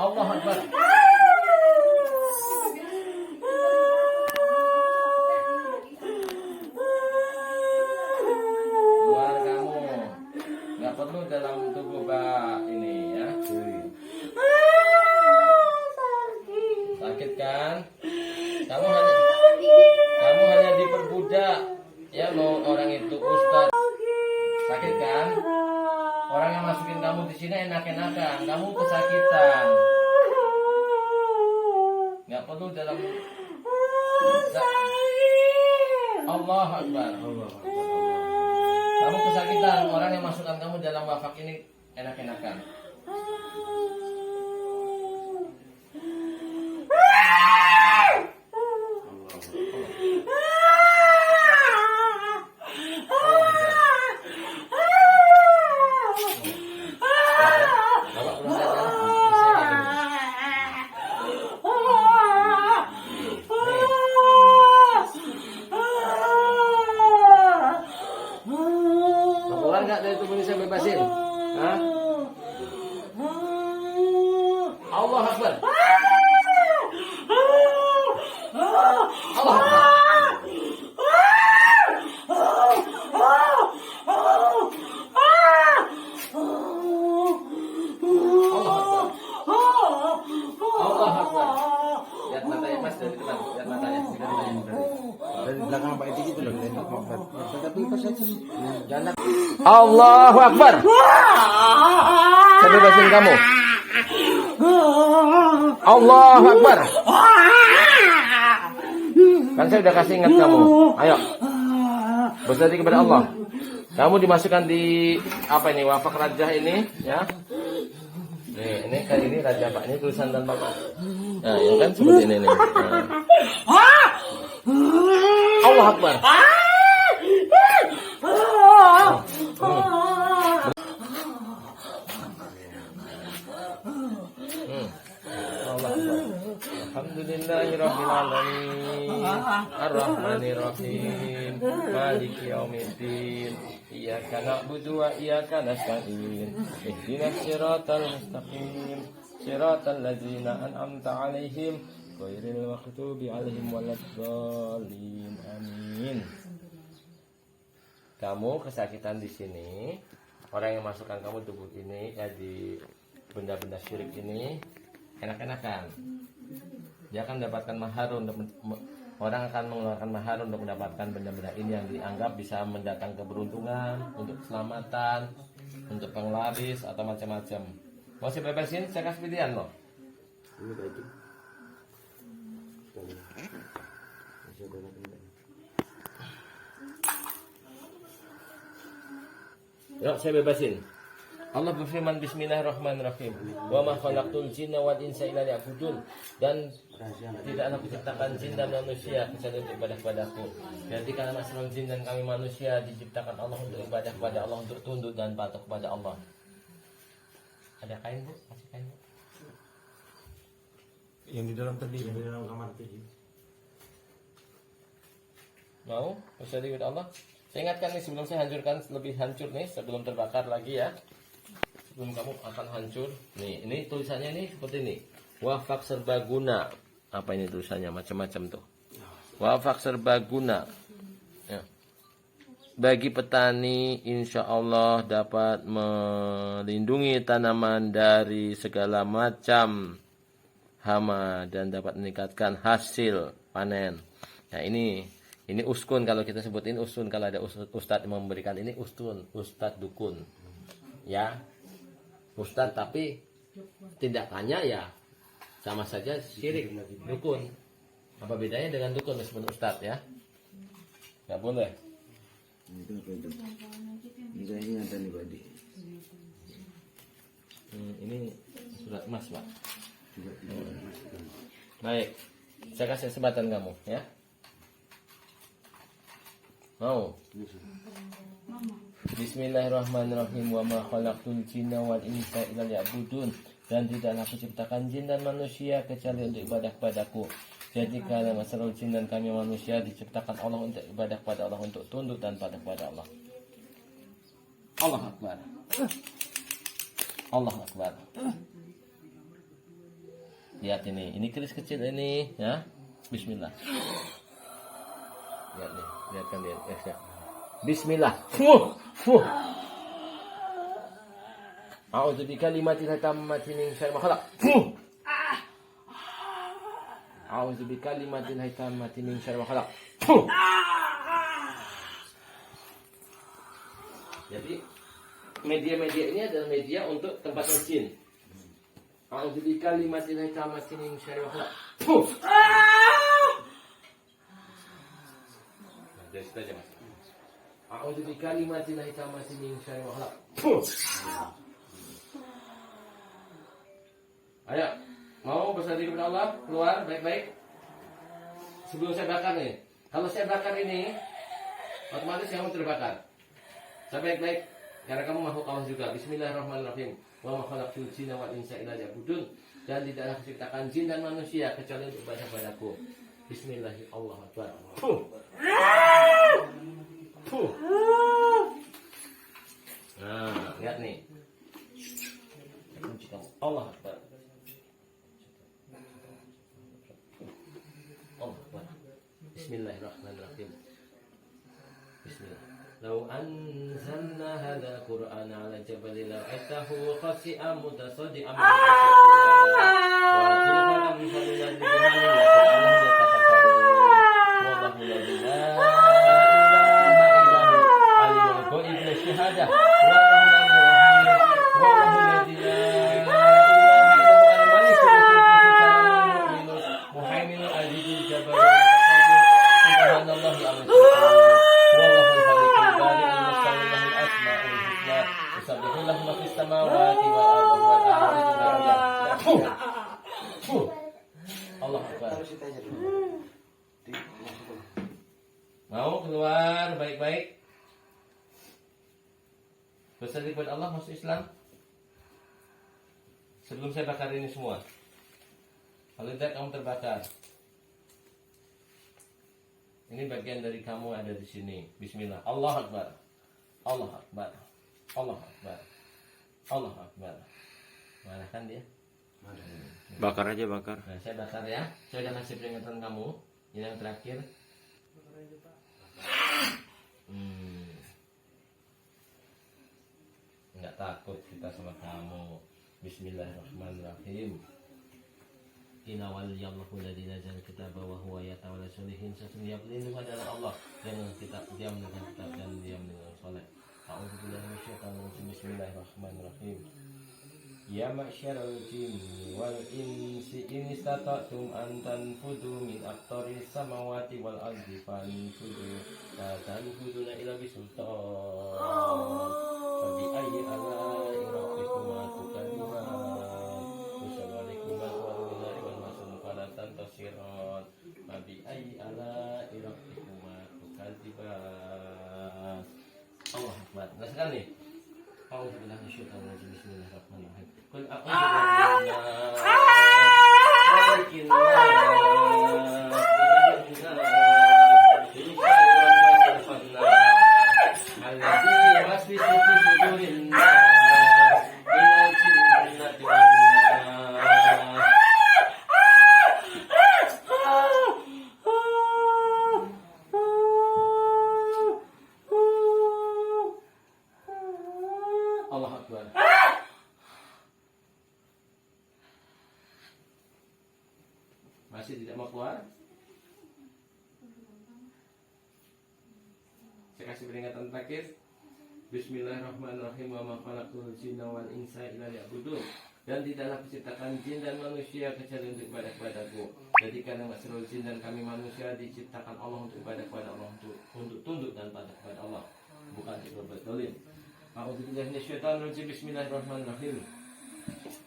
Allah Akbar. Keluar kamu. Nggak perlu dalam tubuh ini ya. Sakit kan? Kamu hanya diperbudak. Ya mau orang itu ustaz. Sakit kan? Orang yang masukin kamu di sini enak-enakan. Kamu kesakitan. Nggak perlu dalam. Allah Akbar. Kamu kesakitan. Orang yang masukkan kamu dalam wafak ini enak-enakan. Enggak dari tubuh ini saya bebasin. Hah? Allah Akbar. Allah Akbar. Allah Akbar. Lihat matanya Mas dari depan. Lihat matanya. Dari belakang Pak Edi gitu loh. Tapi pas aja. Jangan. Allahu Akbar. Saya bebasin kamu. Allahu Akbar. Kan saya udah kasih ingat kamu. Ayo. Bersati kepada Allah. Kamu dimasukkan di apa ini? Wafak Rajah ini, ya. Nih, ini kan ini Raja Pak. Ini tulisan dan Bapak. Nah, yang kan seperti ini nih. Nah. Allah Akbar. Alhamdulillahirrahmanirrahim Ar-Rahmanirrahim Maliki yaumiddin Iyyaka na'budu wa iyyaka nasta'in Ihdinas siratal mustaqim Siratal ladzina an'amta 'alaihim ghairil maghdubi 'alaihim waladdallin. Amin. Kamu kesakitan di sini, orang yang masukkan kamu tubuh ini ya di benda-benda syirik ini enak-enakan. Dia akan mendapatkan mahar untuk orang akan mengeluarkan mahar untuk mendapatkan benda-benda ini yang dianggap bisa mendatang keberuntungan, untuk keselamatan, untuk penglaris atau macam-macam. Mau saya bebasin, saya kasih pilihan loh. Yuk, saya bebasin. Allah berfirman Bismillahirrahmanirrahim. Wa ma khalaqtul jinna wal insa illa liya'budun. Dan tidaklah kuciptakan jin dan manusia kecuali untuk ibadah kepadaku. Jadi karena masalah jin dan kami manusia diciptakan Allah untuk ibadah kepada Allah, untuk tunduk dan patuh kepada Allah. Ada kain, Bu? Kasih kain, Bu. Yang di dalam tadi, yang di dalam kamar tadi. Mau? Bersyukur kepada Allah. Saya ingatkan nih sebelum saya hancurkan lebih hancur nih, sebelum terbakar lagi ya. Sebelum kamu akan hancur. Nih, ini tulisannya nih seperti ini. Wafak serbaguna. Apa ini tulisannya? Macam-macam tuh. Wafak serbaguna. Ya. Bagi petani insya Allah dapat melindungi tanaman dari segala macam hama dan dapat meningkatkan hasil panen. Nah ini uskun, kalau kita sebutin uskun, kalau ada ustadz yang memberikan ini uskun, ustadz dukun. Ya. Ustadz tapi tindakannya ya sama saja syirik, dukun. Apa bedanya dengan dukun meskipun ustadz ya? Nggak boleh. Itu apa itu? Ini saya ingatan nih Pak Edi. Ini surat emas Pak. Baik, saya kasih kesempatan kamu ya. Mau? Bismillahirrahmanirrahim. Wa ma khalaqtul jinna wal insa illa liya'budun. Dan tidaklah kuciptakan jin dan manusia kecuali untuk ibadah kepadaku. Jadikanlah masalah jin dan kami manusia diciptakan Allah untuk ibadah kepada Allah, untuk tunduk dan patuh kepada Allah. Allah Akbar. Allah Akbar. Lihat ini keris kecil ini, ya. Bismillah. Lihat nih, lihatkan dia. Ya. Bismillah. Fuh. A'udzu bikalimatil tammati min syarri ma khalaq. A'udzu bikalimatil tammati min syarri ma khalaq. Jadi media-media ini adalah media untuk tempat jin. A'udzu bikalimatil tammati min syarri ma khalaq. Dari situ aja, Mas. A'udzu bikalimatil tammati min syarri ma khalaq. Ayo, mau bersanding kepada Allah, keluar baik-baik. Sebelum saya bakar nih. Kalau saya bakar ini, otomatis kamu terbakar. Saya baik-baik, karena kamu makhluk Allah juga. Bismillahirrahmanirrahim. Wa ma khalaqtul jinna wal insa illa liya'budun. Dan tidaklah diciptakan jin dan manusia kecuali untuk ibadah padaku. Bismillahirrahmanirrahim. Nah, lihat nih. Kunci kamu. Allah Akbar. Bismillahirrahmanirrahim. Bismillah. Lau anzalna hadha Qur'an ala jabalin la'atahu khasi'an mutasaddian min khasyatillah. Wa tilka amsalul ladzi bihamdillah ta'ala yatafakkarun. Wallahu la ilaha illa huwa alimul ghaib wa syahadah. Wa rahmanur rahim. Wallahu la ilaha illa huwa al-malikul quddus muhaiminul azizul jabbar. Subhanallah ya Allah. Wallahul khaliqul bari'ul musawwir lahul asmaul husna. Yusabbihu lahu ma fis samawati wal ardi wal ardi. Allah Akbar. Mau keluar baik-baik. Bersanding kepada Allah masuk Islam. Sebelum saya bakar ini semua. Kalau tidak kamu terbakar. Ini bagian dari kamu ada di sini. Bismillah. Allah Akbar. Allah Akbar. Allah Akbar. Allah Akbar. Mana kan dia? Bakar aja, bakar. Nah, saya bakar ya. Saya udah kasih peringatan kamu. Ini yang terakhir. Enggak takut kita sama kamu. Bismillahirrahmanirrahim. Inna waliyallahu alladzi nazzala kitaba wa huwa yatawalla sholihin. Sesungguhnya pelindung adalah Allah yang dia menurunkan kitab dan dia menurunkan soleh. A'udzu billahi minasyaitonir rajim. Bismillahirrahmanirrahim. Ya ma'syaral jinni wal insi in istata'tum an tanfudu min aqtaris samawati wal ardi fanfudu la tanfuduna illa bisultan. Fa bi ayyi ala'i rabbikuma tukadziban. Wassalamualaikum warahmatullahi wabarakatuh. Tasiron Nabi ayy ala iraktikuma tukadziban. Allah Akbar. Rasakan nih. Alhamdulillah syukur rajim. Bismillahirrahmanirrahim. Qul a'udzu Allah Akbar. Masih tidak mau keluar? Saya kasih peringatan terakhir. Bismillahirrahmanirrahim. Wa ma khalaqtul jinna wal insa illa liya'budun. Dan tidaklah diciptakan jin dan manusia kecuali untuk ibadah kepadaku. Jadi karena masyarul jin dan kami manusia diciptakan Allah untuk ibadah kepada Allah, untuk tunduk dan patuh kepada Allah, bukan untuk berbuat zalim. A'udzubillahi minasyaitonir rajim. Bismillahirrahmanirrahim.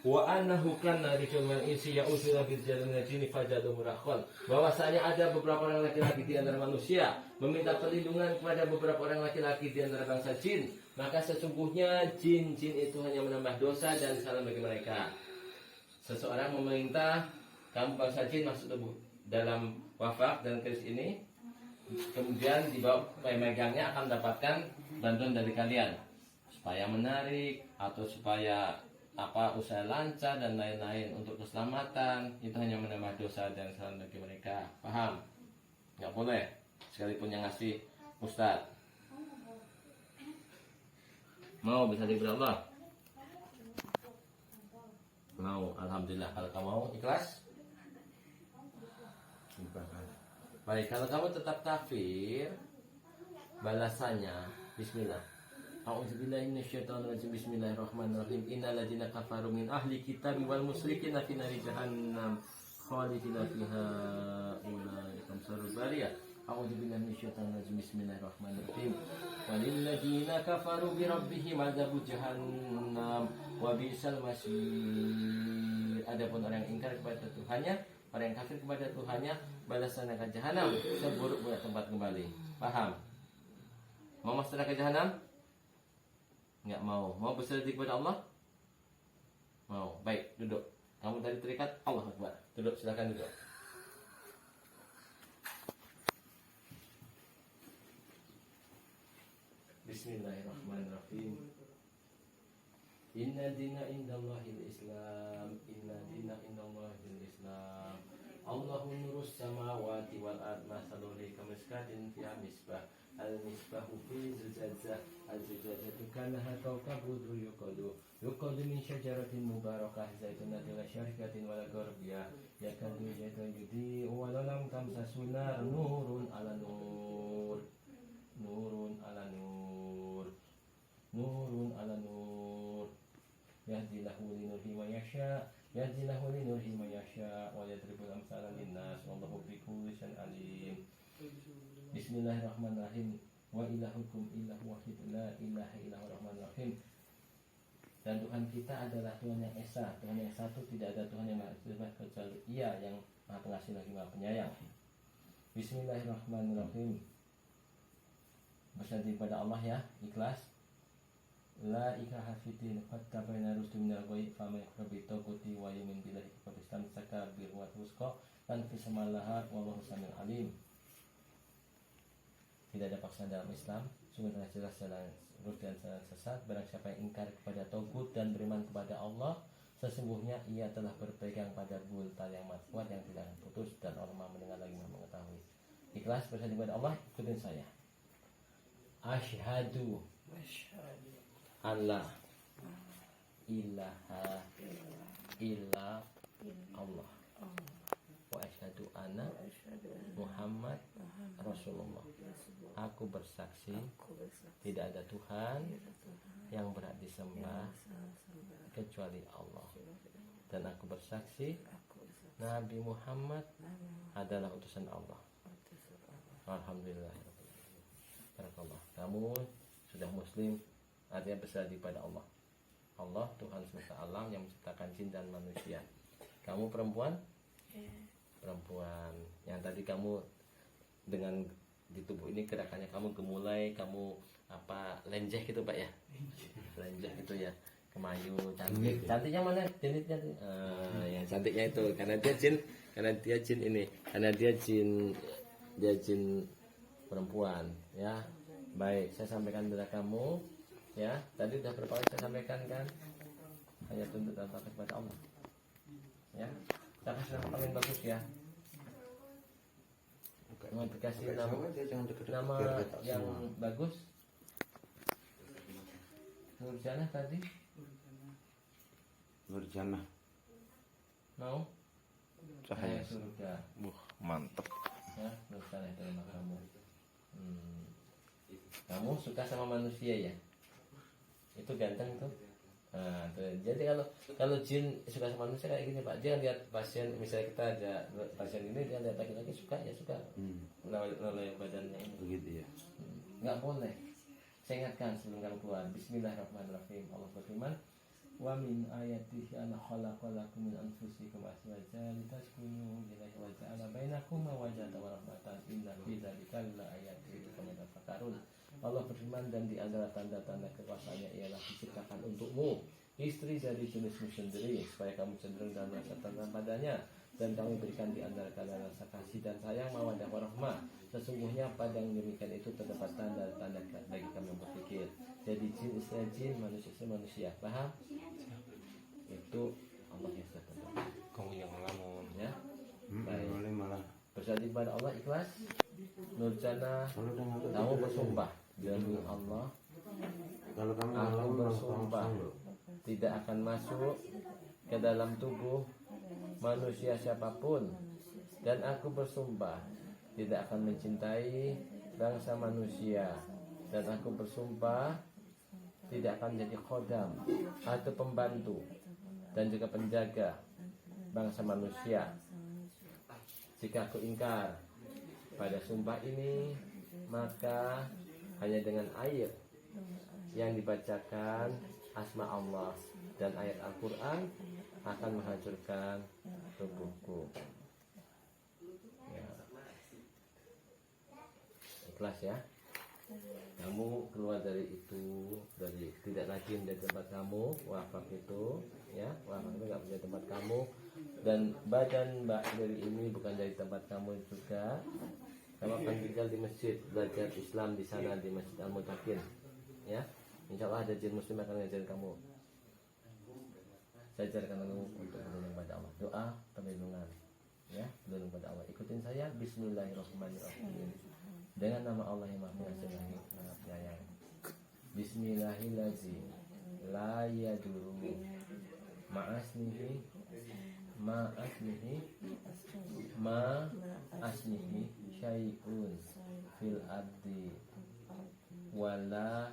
Wa annahu kana rijulun insi ya'udzu bil jannati fajadu murakhal. Bahwasanya ada beberapa orang laki-laki di antara manusia meminta perlindungan kepada beberapa orang laki-laki di antara bangsa jin, maka sesungguhnya jin-jin itu hanya menambah dosa dan salah bagi mereka. Seseorang meminta kamu bangsa jin masuk dalam wafak dan keris ini, kemudian di bawah pemegangnya akan mendapatkan bantuan dari kalian supaya menarik atau supaya usaha lancar dan lain-lain untuk keselamatan. Itu hanya menambah dosa dan kesalahan bagi mereka. Paham? Nggak boleh sekalipun yang ngasih ustaz. Mau bisa diberi Allah? Mau. Alhamdulillah. Kalau kamu mau, ikhlas? Baik, kalau kamu tetap kafir, balasannya bismillah. A'udzubillahi minasyaitonirrajim. Bismillahirrahmanirrahim. Innal ladzina kafaru min ahli kitabi wal musyrikina fi nari jahannam khalidina fiha ulaiika sarul bariyah. A'udzubillahi minasyaitonirrajim. Bismillahirrahmanirrahim. Walil ladzina kafaru bi rabbihim adzabu jahannam wa bi'sal masir. Adapun orang yang ingkar kepada Tuhannya, orang yang kafir kepada Tuhannya, balasan neraka jahanam seburuk-buruk tempat kembali. Paham? Mau masuk neraka jahanam? Enggak mau. Mau berserah kepada Allah? Mau. Baik, duduk. Kamu tadi terikat, Allah Akbar. Duduk, silakan duduk. Bismillahirrahmanirrahim. Inna dina indallahil Islam. Inna dina indallahil Islam. Allahu nurus samawati wal ard. Masaluri kamiskatin fiha misbah. Al-misbahu fi zujajah. Al-zujajatu kanaha kawkabudru yuqadu min syajaratin mubarakah zaitunatin la syarikatin wala gharbiyah. Yakadu zaitun yudhi'u walau tamsasu nar. Nurun ala nur. Nurun ala nur. Nurun ala nur. Yahdilahu linurhi ma yasha. Yahdilahu linurhi ma yasha. Wa yadribul amsala linnas. Wallahu bikulli syai'in alim. Bismillahirrahmanirrahim. Wa ilahukum ilahu wahid la ilaha illahu rahmanirrahim. Dan Tuhan kita adalah Tuhan yang esa, Tuhan yang satu, tidak ada Tuhan yang maha disembah kecuali Ia yang maha pengasih lagi maha penyayang. Bismillahirrahmanirrahim. Bersanding pada Allah ya, ikhlas. La ikraha fiddin, qad tabayyana rusdu minal ghayy, faman yakfur bitaguti wa yu'min billahi faqad istamsaka bil urwatil wuthqa lan fisama laha wallahu samiul alim. Tidak ada paksaan dalam Islam, sungguh telah jelas jalan lurus dan jalan sesat. Barang siapa yang ingkar kepada tagut dan beriman kepada Allah, sesungguhnya ia telah berpegang pada bultal yang amat kuat yang tidak akan putus, dan orang maha mendengar lagi maha mengetahui. Ikhlas bersanding kepada Allah, ikutin saya. Asyhadu an la ilaha illa Allah wa asyhadu anna Muhammad Rasulullah. Aku bersaksi tidak ada Tuhan yang berhak disembah kecuali Allah, dan aku bersaksi Nabi Muhammad adalah utusan Allah. Alhamdulillah. Barakallah. Kamu sudah muslim, artinya berserah pada Allah. Allah Tuhan semesta alam yang menciptakan jin dan manusia. Kamu perempuan? Perempuan. Yang tadi kamu dengan di tubuh ini gerakannya kamu gemulai, kamu lenjeh gitu Pak ya? Lenjeh gitu ya. Kemayu, cantik. Cantiknya mana? Cantiknya. Yang cantiknya itu karena dia jin perempuan ya. Baik, saya sampaikan kepada kamu ya. Tadi sudah berapa kali saya sampaikan kan? Hanya tuntut dan takut kepada Allah. Ya. Saya kasih nama paling bagus ya. Mau dikasih nama yang bagus. Nurjana tadi. Nurjana. Mau? Cahaya surga. Mantep. Ya, Nurjana itu nama kamu. Kamu suka sama manusia ya? Itu ganteng tuh. Nah, tuh. Jadi kalau jin suka sama manusia kayak gini Pak, jangan lihat pasien, misalnya kita ada pasien ini dia lihat laki-laki suka ya suka, melalui badannya ini. Begitu ya. Nggak boleh. Saya ingatkan sebelum kamu keluar. Bismillahirrahmanirrahim. Allah berfirman, wa min ayatihi an khalaqalakum min anfusikum azwajan litaskunu ilaiha wa ja'ala bainakum mawaddah wa rahmatan inna fi dzalika laayatin liqaumin yatafakkarun. Allah berfirman, dan di antara tanda-tanda kekuasaannya ialah diciptakan untukmu istri dari jenismu sendiri supaya kamu cenderung dan merasa tenang padanya, dan kami berikan di antara kalian rasa kasih dan sayang, mawaddah warahmah. Sesungguhnya pada yang demikian itu terdapat tanda-tanda bagi kami yang berpikir. Jadi jin istilah jin, manusia istilah manusia. Paham? Itu Allah yang sudah tentu. Kamu yang ngelamun. Ya. Baik. Boleh malah. Berserah kepada Allah ikhlas. Nurjana, Kalau udah ngatur, kamu bersumpah demi Allah, kalau kamu aku ngelamun bersumpah tidak akan masuk ke dalam tubuh manusia siapapun, dan aku bersumpah tidak akan mencintai bangsa manusia, dan aku bersumpah tidak akan jadi khodam atau pembantu dan juga penjaga bangsa manusia. Jika aku ingkar pada sumpah ini, maka hanya dengan air yang dibacakan asma Allah dan ayat Al-Quran akan menghancurkan tubuhku. Ya. Ikhlas ya. Kamu keluar dari itu, dari tidak lagi dari tempat kamu, wafat itu, ya, wafat itu nggak punya tempat kamu, dan badan mbak dari ini bukan dari tempat kamu juga. Kamu akan tinggal di masjid, belajar Islam di sana, di Masjid Al-Mutakin, ya. Insya Allah ada jin muslim akan ngajarin kamu. Saya ajarkan kamu untuk berlindung pada Allah. Doa perlindungan, ya, berlindung pada Allah. Ikutin saya. Bismillahirrahmanirrahim. Dengan nama Allah yang Maha Pengasih lagi Maha Penyayang. Bismillahirrahmanirrahim. La yaduru ma'asnihi ma'asnihi syai'un fil ardi wala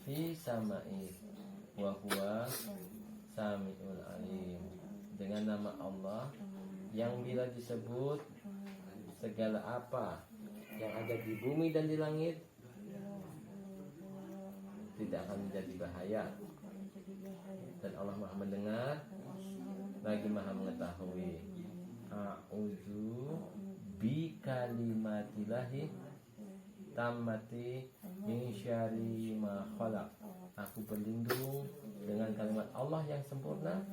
fi sama'i wa huwa sami'ul alim. Dengan nama Allah yang bila disebut segala apa yang ada di bumi dan di langit tidak akan menjadi bahaya, dan Allah Maha mendengar lagi Maha mengetahui. A'udzu bi kalimatillahi tammati min syarri ma khalaq. Aku berlindung dengan kalimat Allah yang sempurna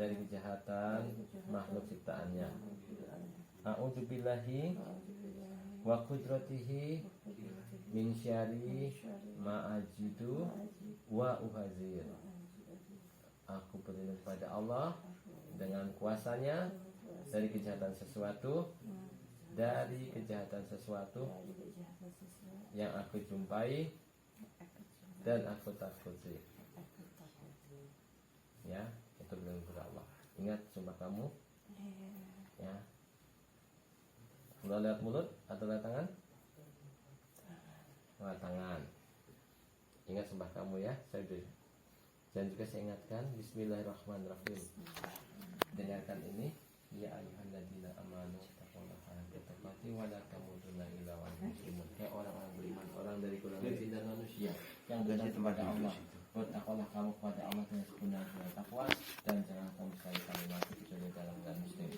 dari kejahatan makhluk ciptaannya. A'udzu billahi wa qudratihi min syarri ma ajidu wa uhazir. Aku berlindung pada Allah dengan kuasanya dari kejahatan sesuatu, yang aku jumpai dan aku takuti. Ya, itu berlindung pada Allah. Ingat sumpah kamu. Ya. Mulai lewat mulut atau lewat tangan? Lewat tangan. Ingat sumpah kamu ya. Dan juga saya ingatkan, Bismillahirrahmanirrahim. Dengarkan ini. Ya ayyuhalladzina amanu taqullaha haqqa tuqatih wa la tamutunna illa wa antum muslimun. Kayak orang-orang beriman, orang dari golongan jin dan manusia yang berada kepada Allah. Bertakwalah kamu kepada Allah dengan sebenar-benar takwa, dan jangan kamu sekali-kali mati kecuali dalam keadaan muslim.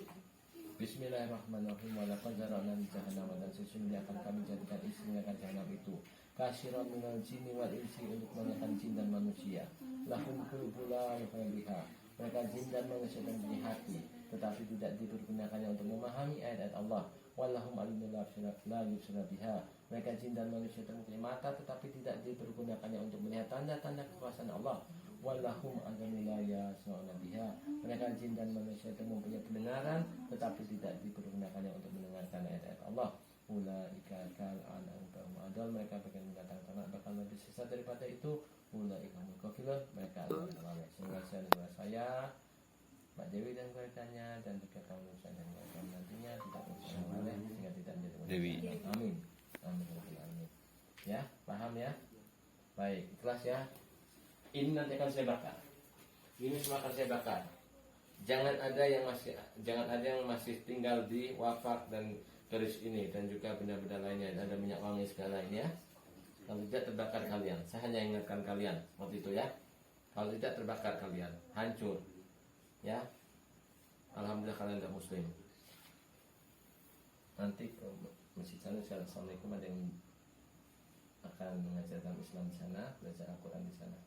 Bismillahirrahmanirrahim. Wa laqad zara'na li jahannam, dan sesungguhnya akan kami jadikan isi neraka jahanam itu katsiran minal jinni wal insi, untuk menyekan jin dan manusia. Lahum qulubun la yafqahuna biha. Mereka jin dan manusia mempunyai hati, tetapi tidak dipergunakannya untuk memahami ayat-ayat Allah. Wallahum alimul la yubsiruna biha. Mereka jin dan manusia mempunyai mata, tetapi tidak dipergunakannya untuk melihat tanda-tanda kekuasaan Allah. Wallahum alimul la yasma'una biha. Mereka jin dan manusia mempunyai pendengaran, tetapi tidak dipergunakannya untuk mendengarkan ayat-ayat Allah. Ulaika kal'anam fahum adall. Mereka bagian mendatang tanah bakal lebih sesat daripada itu. Ulaika humul ghafilun. Mereka adalah sehingga saya Mbak Dewi dan keluarganya, dan juga kaum Nusa dan kaum nantinya tidak berusaha lalai sehingga tidak menjadi Dewi. Amin. Amin. Ya, paham ya? Baik, ikhlas ya. Ini nanti akan saya bakar. Ini semua akan saya bakar. Jangan ada yang masih tinggal di wafak dan keris ini, dan juga benda-benda lainnya, ada minyak wangi segala ini ya. Kalau tidak terbakar kalian. Saya hanya ingatkan kalian waktu itu ya. Kalau tidak terbakar kalian, hancur. Ya, alhamdulillah kalian tidak muslim. Nanti ke masjid sana, assalamualaikum, ada yang akan mengajarkan Islam di sana, belajar Al-Quran di sana.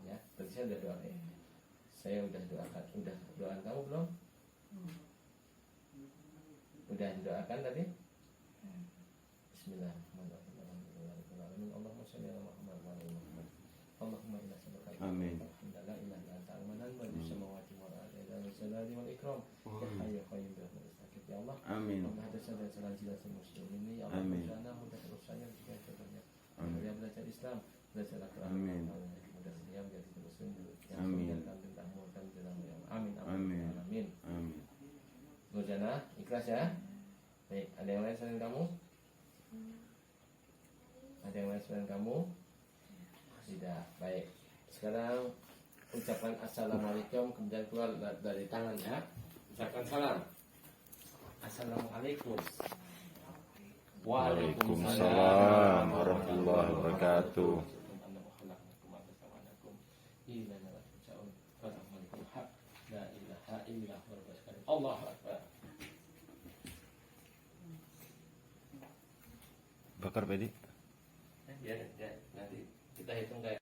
Ya, berarti saya udah doain. Saya udah doakan, udah doakan kamu belum? Udah doakan tadi? Bismillahirrahmanirrahim. Allahumma shalli ala Muhammad wa ala ali Muhammad. Allahumma inna nas'aluka Amin. la ilaha illa anta al-manan wa bis-samawati wal ardi wal jalali wal ikram. Ya hayyu ya qayyum bi rahmatika ya Allah. Amin. Allah hadasa dan salam jilatul muslimin ya Allah. Amin. Jana mudah terusanya jika contohnya. Amin. Dia belajar Islam, belajar Al-Quran. Amin. Mudah siap jadi muslim dulu. Amin. Amin. Amin. Amin. Amin. Nurjana, ikhlas ya. Baik, ada yang lain selain kamu? Ada yang lain selain kamu? Tidak. Baik. Sekarang ucapkan assalamualaikum, kemudian keluar dari tangan ya. Ucapkan salam. Assalamualaikum. Waalaikumsalam warahmatullahi wabarakatuh. Allah Akbar. Bakar Pedi. Ya, nanti kita hitung kayak